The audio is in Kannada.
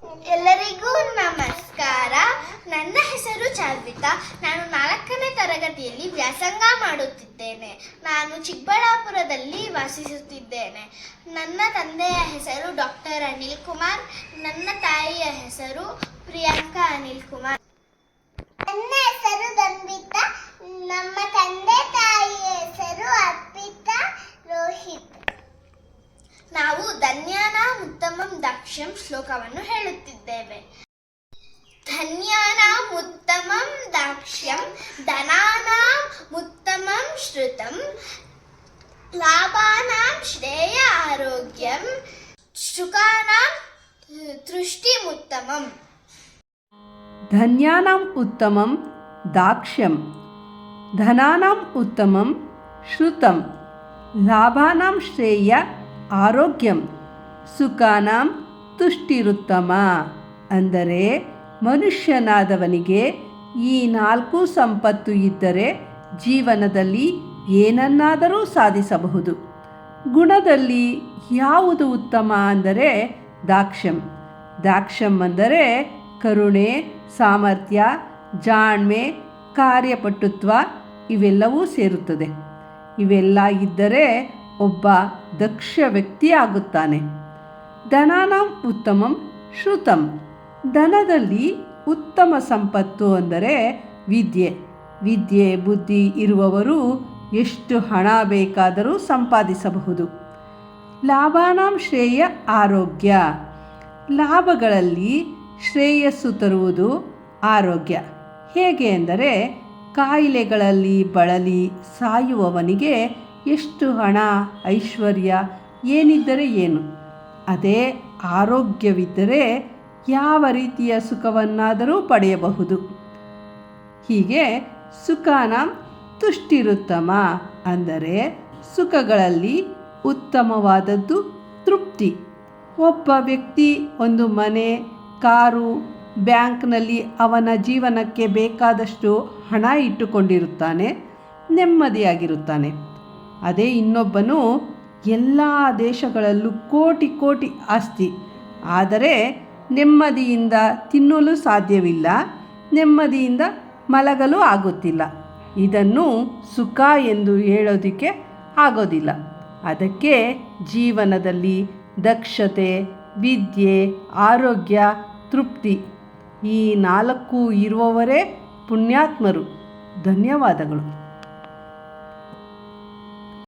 ಎಲ್ಲರಿಗೂ ನಮಸ್ಕಾರ. ನನ್ನ ಹೆಸರು ಚಾರ್ವಿತಾ. ನಾನು 4ನೇ ತರಗತಿಯಲ್ಲಿ ವ್ಯಾಸಂಗ ಮಾಡುತ್ತಿದ್ದೇನೆ. ನಾನು ಚಿಕ್ಕಬಳ್ಳಾಪುರದಲ್ಲಿ ವಾಸಿಸುತ್ತಿದ್ದೇನೆ. ನನ್ನ ತಂದೆಯ ಹೆಸರು ಡಾಕ್ಟರ್ ಅನಿಲ್ ಕುಮಾರ್. ನನ್ನ ತಾಯಿಯ ಹೆಸರು ಪ್ರಿಯಾಂಕಾ ಅನಿಲ್ ಕುಮಾರ್. ನನ್ನ ಹೆಸರು ಗಂಭಿತಾ. ನಮ್ಮ ತಂದೆ ತಾಯಿಯ ಹೆಸರು ಅರ್ಪಿತಾ ರೋಹಿತ್. ನಾವು ಧನ್ಯಾನಾಂ ಉತ್ತಮಂ ದಾಕ್ಷ್ಯಂ ಶ್ಲೋಕವನ್ನು ಹೇಳುತ್ತಿದ್ದೇವೆ. ಧನ್ಯಾನಾಂ ಉತ್ತಮಂ ದಾಕ್ಷ್ಯಂ, ಧನಾನಾಂ ಉತ್ತಮಂ ಶ್ರುತಂ, ಲಾಭಾನಾಂ ಶ್ರೇಯ ಆರೋಗ್ಯಂ, ಶುಕಾನಾಂ ತುಷ್ಟಿಮುತ್ತಮಂ. ಧನ್ಯಾನಾಂ ಉತ್ತಮಂ ದಾಕ್ಷ್ಯಂ, ಧನಾನಾಂ ಉತ್ತಮಂ ಶ್ರುತಂ, ಲಾಭಾನಾಂ ಶ್ರೇಯ ಆರೋಗ್ಯಂ, ಸುಖಾನಾಂ ತುಷ್ಟಿರುತ್ತಮ. ಅಂದರೆ ಮನುಷ್ಯನಾದವನಿಗೆ ಈ 4 ಸಂಪತ್ತು ಇದ್ದರೆ ಜೀವನದಲ್ಲಿ ಏನನ್ನಾದರೂ ಸಾಧಿಸಬಹುದು. ಗುಣದಲ್ಲಿ ಯಾವುದು ಉತ್ತಮ ಅಂದರೆ ದಾಕ್ಷ್ಯಂ. ದಾಕ್ಷ್ಯಂ ಅಂದರೆ ಕರುಣೆ, ಸಾಮರ್ಥ್ಯ, ಜಾಣ್ಮೆ, ಕಾರ್ಯಪಟುತ್ವ ಇವೆಲ್ಲವೂ ಸೇರುತ್ತದೆ. ಇವೆಲ್ಲ ಇದ್ದರೆ ಒಬ್ಬ ದಕ್ಷ ವ್ಯಕ್ತಿ ಆಗುತ್ತಾನೆ. ಧನಾನಾಂ ಉತ್ತಮಂ ಶ್ರುತಂ. ಧನದಲ್ಲಿ ಉತ್ತಮ ಸಂಪತ್ತು ಅಂದರೆ ವಿದ್ಯೆ. ವಿದ್ಯೆ ಬುದ್ಧಿ ಇರುವವರು ಎಷ್ಟು ಹಣ ಬೇಕಾದರೂ ಸಂಪಾದಿಸಬಹುದು. ಲಾಭಾನಾಂ ಶ್ರೇಯ ಆರೋಗ್ಯ. ಲಾಭಗಳಲ್ಲಿ ಶ್ರೇಯಸ್ಸು ತರುವುದು ಆರೋಗ್ಯ. ಹೇಗೆ ಎಂದರೆ ಕಾಯಿಲೆಗಳಲ್ಲಿ ಬಳಲಿ ಸಾಯುವವನಿಗೆ ಎಷ್ಟು ಹಣ ಐಶ್ವರ್ಯ ಏನಿದ್ದರೆ ಏನು, ಅದೇ ಆರೋಗ್ಯವಿದ್ದರೆ ಯಾವ ರೀತಿಯ ಸುಖವನ್ನಾದರೂ ಪಡೆಯಬಹುದು. ಹೀಗೆ ಸುಖಾನಾಂ ತುಷ್ಟಿರುತ್ತಮ ಅಂದರೆ ಸುಖಗಳಲ್ಲಿ ಉತ್ತಮವಾದದ್ದು ತೃಪ್ತಿ. ಒಬ್ಬ ವ್ಯಕ್ತಿ ಒಂದು ಮನೆ, ಕಾರು, ಬ್ಯಾಂಕ್ನಲ್ಲಿ ಅವನ ಜೀವನಕ್ಕೆ ಬೇಕಾದಷ್ಟು ಹಣ ಇಟ್ಟುಕೊಂಡಿರುತ್ತಾನೆ, ನೆಮ್ಮದಿಯಾಗಿರುತ್ತಾನೆ. ಅದೇ ಇನ್ನೊಬ್ಬನು ಎಲ್ಲ ದೇಶಗಳಲ್ಲೂ ಕೋಟಿ ಕೋಟಿ ಆಸ್ತಿ, ಆದರೆ ನೆಮ್ಮದಿಯಿಂದ ತಿನ್ನಲು ಸಾಧ್ಯವಿಲ್ಲ, ನೆಮ್ಮದಿಯಿಂದ ಮಲಗಲು ಆಗುತ್ತಿಲ್ಲ. ಇದನ್ನು ಸುಖ ಎಂದು ಹೇಳೋದಕ್ಕೆ ಆಗೋದಿಲ್ಲ. ಅದಕ್ಕೆ ಜೀವನದಲ್ಲಿ ದಕ್ಷತೆ, ವಿದ್ಯೆ, ಆರೋಗ್ಯ, ತೃಪ್ತಿ ಈ 4 ಇರುವವರೇ ಪುಣ್ಯಾತ್ಮರು. ಧನ್ಯವಾದಗಳು.